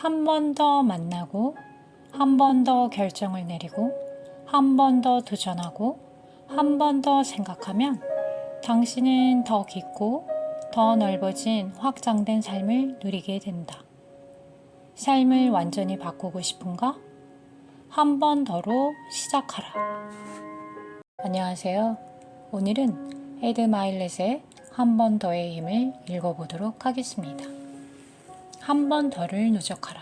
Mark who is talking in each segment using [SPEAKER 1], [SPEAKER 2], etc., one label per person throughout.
[SPEAKER 1] 한 번 더 만나고, 한 번 더 결정을 내리고, 한 번 더 도전하고, 한 번 더 생각하면 당신은 더 깊고 더 넓어진 확장된 삶을 누리게 된다. 삶을 완전히 바꾸고 싶은가? 한 번 더로 시작하라. 안녕하세요. 오늘은 에드 마일렛의 한 번 더의 힘을 읽어보도록 하겠습니다. 한 번 더를 누적하라.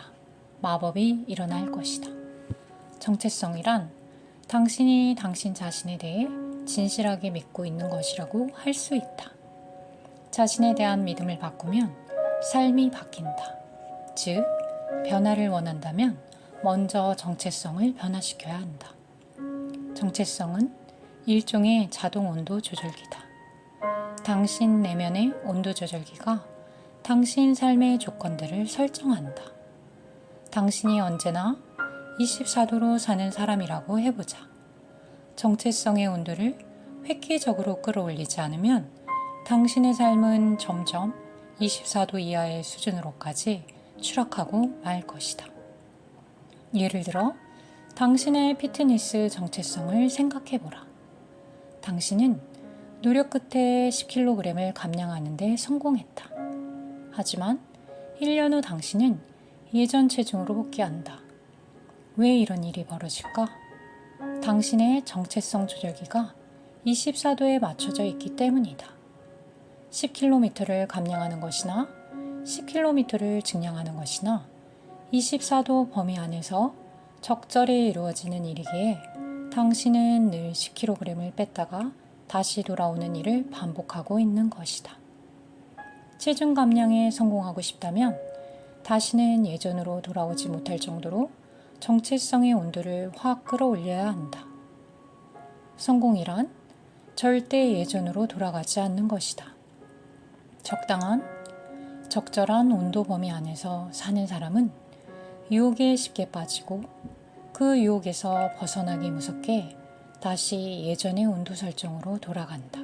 [SPEAKER 1] 마법이 일어날 것이다. 정체성이란 당신이 당신 자신에 대해 진실하게 믿고 있는 것이라고 할 수 있다. 자신에 대한 믿음을 바꾸면 삶이 바뀐다. 즉, 변화를 원한다면 먼저 정체성을 변화시켜야 한다. 정체성은 일종의 자동 온도 조절기다. 당신 내면의 온도 조절기가 당신 삶의 조건들을 설정한다. 당신이 언제나 24도로 사는 사람이라고 해보자. 정체성의 온도를 획기적으로 끌어올리지 않으면 당신의 삶은 점점 24도 이하의 수준으로까지 추락하고 말 것이다. 예를 들어, 당신의 피트니스 정체성을 생각해보라. 당신은 노력 끝에 10kg을 감량하는 데 성공했다. 하지만 1년 후 당신은 예전 체중으로 복귀한다. 왜 이런 일이 벌어질까? 당신의 정체성 조절기가 24도에 맞춰져 있기 때문이다. 10km를 감량하는 것이나 10km를 증량하는 것이나 24도 범위 안에서 적절히 이루어지는 일이기에 당신은 늘 10kg을 뺐다가 다시 돌아오는 일을 반복하고 있는 것이다. 체중 감량에 성공하고 싶다면 다시는 예전으로 돌아오지 못할 정도로 정체성의 온도를 확 끌어올려야 한다. 성공이란 절대 예전으로 돌아가지 않는 것이다. 적절한 온도 범위 안에서 사는 사람은 유혹에 쉽게 빠지고 그 유혹에서 벗어나기 무섭게 다시 예전의 온도 설정으로 돌아간다.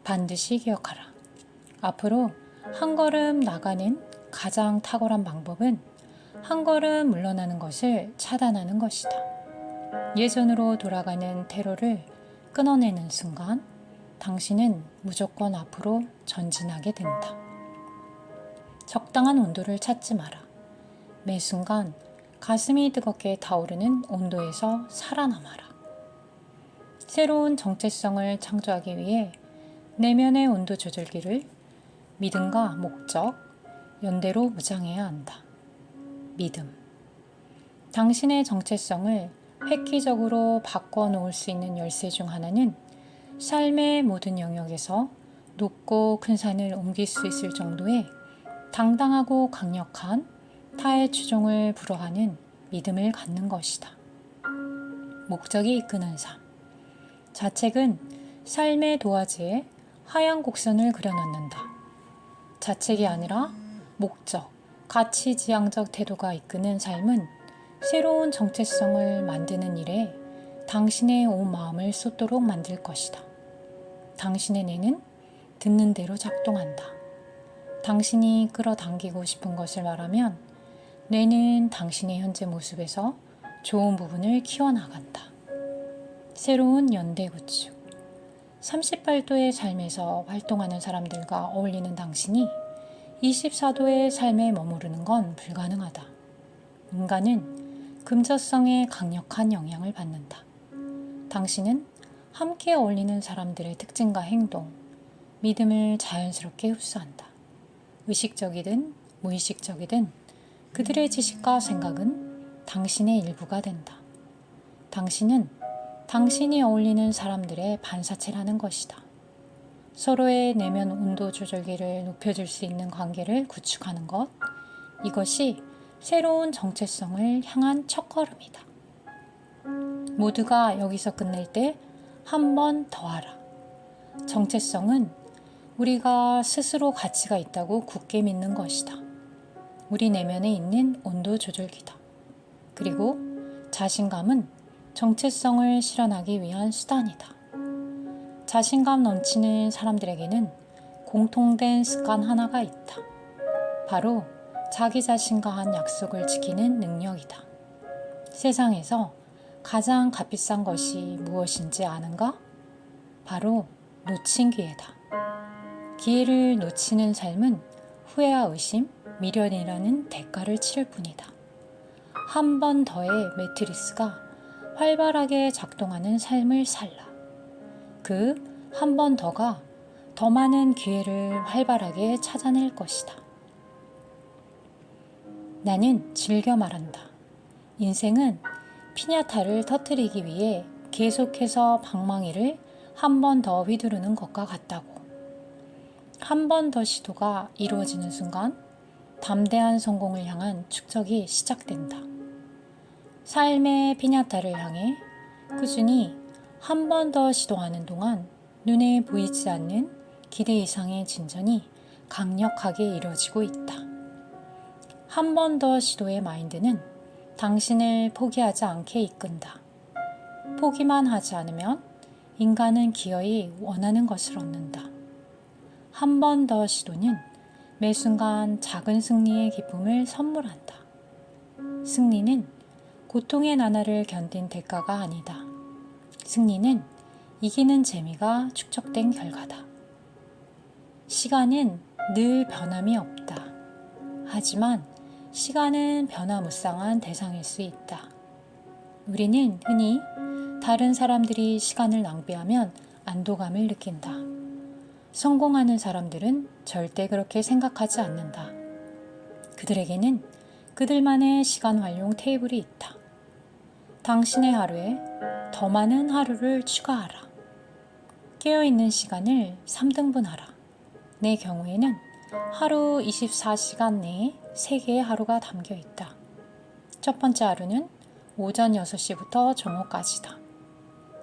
[SPEAKER 1] 반드시 기억하라. 앞으로 한 걸음 나가는 가장 탁월한 방법은 한 걸음 물러나는 것을 차단하는 것이다. 예전으로 돌아가는 테러를 끊어내는 순간 당신은 무조건 앞으로 전진하게 된다. 적당한 온도를 찾지 마라. 매 순간 가슴이 뜨겁게 타오르는 온도에서 살아남아라. 새로운 정체성을 창조하기 위해 내면의 온도 조절기를 믿음과 목적, 연대로 무장해야 한다. 믿음. 당신의 정체성을 획기적으로 바꿔놓을 수 있는 열쇠 중 하나는 삶의 모든 영역에서 높고 큰 산을 옮길 수 있을 정도의 당당하고 강력한 타의 추종을 불허하는 믿음을 갖는 것이다. 목적이 이끄는 삶. 자책은 삶의 도화지에 하얀 곡선을 그려넣는다. 자책이 아니라 목적, 가치지향적 태도가 이끄는 삶은 새로운 정체성을 만드는 일에 당신의 온 마음을 쏟도록 만들 것이다. 당신의 뇌는 듣는 대로 작동한다. 당신이 끌어당기고 싶은 것을 말하면 뇌는 당신의 현재 모습에서 좋은 부분을 키워나간다. 새로운 연대 구축. 38도의 삶에서 활동하는 사람들과 어울리는 당신이 24도의 삶에 머무르는 건 불가능하다. 인간은 금저성에 강력한 영향을 받는다. 당신은 함께 어울리는 사람들의 특징과 행동, 믿음을 자연스럽게 흡수한다. 의식적이든 무의식적이든 그들의 지식과 생각은 당신의 일부가 된다. 당신은 당신이 어울리는 사람들의 반사체라는 것이다. 서로의 내면 온도 조절기를 높여줄 수 있는 관계를 구축하는 것, 이것이 새로운 정체성을 향한 첫걸음이다. 모두가 여기서 끝낼 때 한 번 더 하라. 정체성은 우리가 스스로 가치가 있다고 굳게 믿는 것이다. 우리 내면에 있는 온도 조절기다. 그리고 자신감은 정체성을 실현하기 위한 수단이다. 자신감 넘치는 사람들에게는 공통된 습관 하나가 있다. 바로 자기 자신과 한 약속을 지키는 능력이다. 세상에서 가장 값비싼 것이 무엇인지 아는가? 바로 놓친 기회다. 기회를 놓치는 삶은 후회와 의심, 미련이라는 대가를 치를 뿐이다. 한 번 더의 매트리스가 활발하게 작동하는 삶을 살라. 그 한 번 더가 더 많은 기회를 활발하게 찾아낼 것이다. 나는 즐겨 말한다. 인생은 피냐타를 터뜨리기 위해 계속해서 방망이를 한 번 더 휘두르는 것과 같다고. 한 번 더 시도가 이루어지는 순간 담대한 성공을 향한 축적이 시작된다. 삶의 피냐타를 향해 꾸준히 한 번 더 시도하는 동안 눈에 보이지 않는 기대 이상의 진전이 강력하게 이루어지고 있다. 한 번 더 시도의 마인드는 당신을 포기하지 않게 이끈다. 포기만 하지 않으면 인간은 기어이 원하는 것을 얻는다. 한 번 더 시도는 매 순간 작은 승리의 기쁨을 선물한다. 승리는 고통의 나날을 견딘 대가가 아니다. 승리는 이기는 재미가 축적된 결과다. 시간은 늘 변함이 없다. 하지만 시간은 변화무쌍한 대상일 수 있다. 우리는 흔히 다른 사람들이 시간을 낭비하면 안도감을 느낀다. 성공하는 사람들은 절대 그렇게 생각하지 않는다. 그들에게는 그들만의 시간 활용 테이블이 있다. 당신의 하루에 더 많은 하루를 추가하라. 깨어있는 시간을 3등분하라. 내 경우에는 하루 24시간 내에 3개의 하루가 담겨 있다. 첫 번째 하루는 오전 6시부터 정오까지다.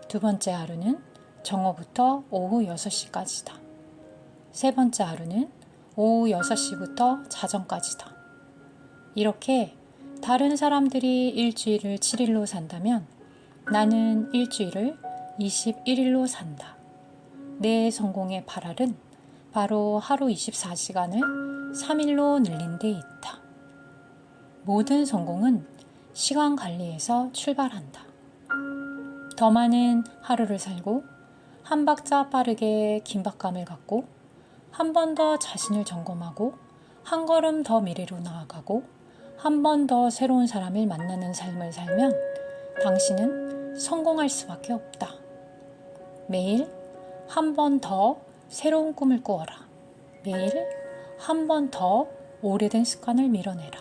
[SPEAKER 1] 두 번째 하루는 정오부터 오후 6시까지다. 세 번째 하루는 오후 6시부터 자정까지다. 이렇게 다른 사람들이 일주일을 7일로 산다면 나는 일주일을 21일로 산다. 내 성공의 발알은 바로 하루 24시간을 3일로 늘린 데 있다. 모든 성공은 시간 관리에서 출발한다. 더 많은 하루를 살고 한 박자 빠르게 긴박감을 갖고 한 번 더 자신을 점검하고 한 걸음 더 미래로 나아가고 한 번 더 새로운 사람을 만나는 삶을 살면 당신은 성공할 수밖에 없다. 매일 한 번 더 새로운 꿈을 꾸어라. 매일 한 번 더 오래된 습관을 밀어내라.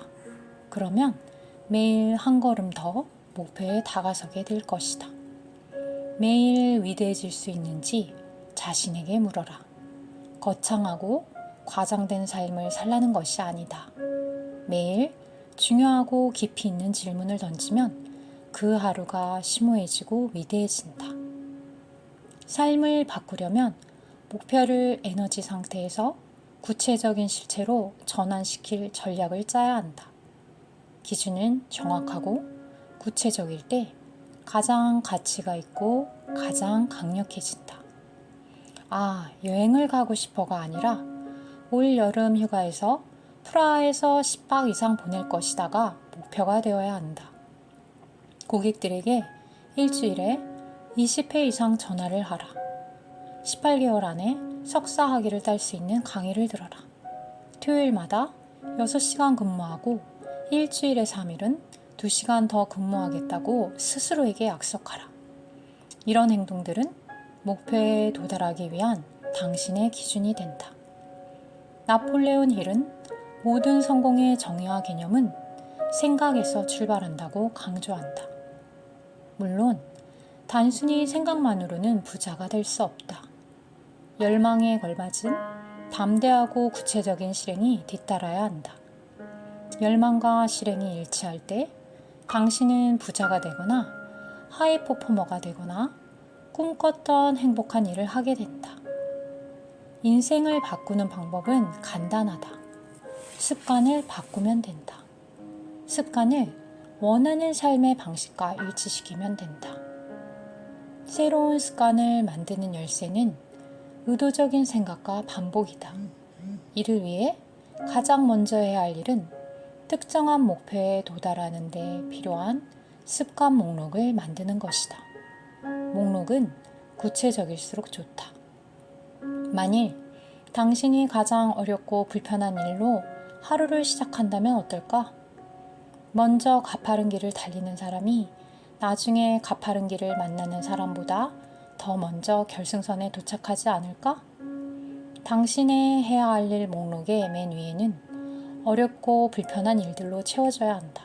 [SPEAKER 1] 그러면 매일 한 걸음 더 목표에 다가서게 될 것이다. 매일 위대해질 수 있는지 자신에게 물어라. 거창하고 과장된 삶을 살라는 것이 아니다. 매일 중요하고 깊이 있는 질문을 던지면 그 하루가 심오해지고 위대해진다. 삶을 바꾸려면 목표를 에너지 상태에서 구체적인 실체로 전환시킬 전략을 짜야 한다. 기준은 정확하고 구체적일 때 가장 가치가 있고 가장 강력해진다. 여행을 가고 싶어가 아니라 올 여름 휴가에서 프라하에서 10박 이상 보낼 것이다가 목표가 되어야 한다. 고객들에게 일주일에 20회 이상 전화를 하라. 18개월 안에 석사 학위를 딸 수 있는 강의를 들어라. 토요일마다 6시간 근무하고 일주일에 3일은 2시간 더 근무하겠다고 스스로에게 약속하라. 이런 행동들은 목표에 도달하기 위한 당신의 기준이 된다. 나폴레온 힐은 모든 성공의 정의와 개념은 생각에서 출발한다고 강조한다. 물론 단순히 생각만으로는 부자가 될 수 없다. 열망에 걸맞은 담대하고 구체적인 실행이 뒤따라야 한다. 열망과 실행이 일치할 때 당신은 부자가 되거나 하이퍼포머가 되거나 꿈꿨던 행복한 일을 하게 된다. 인생을 바꾸는 방법은 간단하다. 습관을 바꾸면 된다. 습관을 원하는 삶의 방식과 일치시키면 된다. 새로운 습관을 만드는 열쇠는 의도적인 생각과 반복이다. 이를 위해 가장 먼저 해야 할 일은 특정한 목표에 도달하는 데 필요한 습관 목록을 만드는 것이다. 목록은 구체적일수록 좋다. 만일 당신이 가장 어렵고 불편한 일로 하루를 시작한다면 어떨까? 먼저 가파른 길을 달리는 사람이 나중에 가파른 길을 만나는 사람보다 더 먼저 결승선에 도착하지 않을까? 당신의 해야 할 일 목록의 맨 위에는 어렵고 불편한 일들로 채워져야 한다.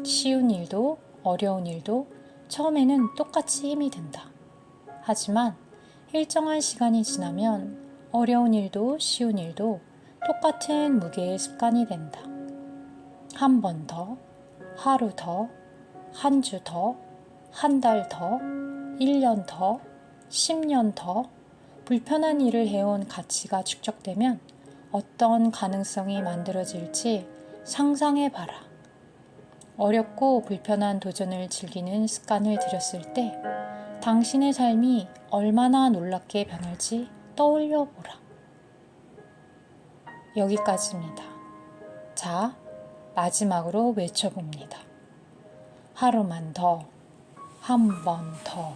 [SPEAKER 1] 쉬운 일도 어려운 일도 처음에는 똑같이 힘이 든다. 하지만 일정한 시간이 지나면 어려운 일도 쉬운 일도 똑같은 무게의 습관이 된다. 한 번 더, 하루 더, 한 주 더, 한 달 더, 1년 더, 10년 더 불편한 일을 해온 가치가 축적되면 어떤 가능성이 만들어질지 상상해 봐라. 어렵고 불편한 도전을 즐기는 습관을 들였을 때 당신의 삶이 얼마나 놀랍게 변할지 떠올려 보라. 여기까지입니다. 자, 마지막으로 외쳐봅니다. 하루만 더, 한 번 더.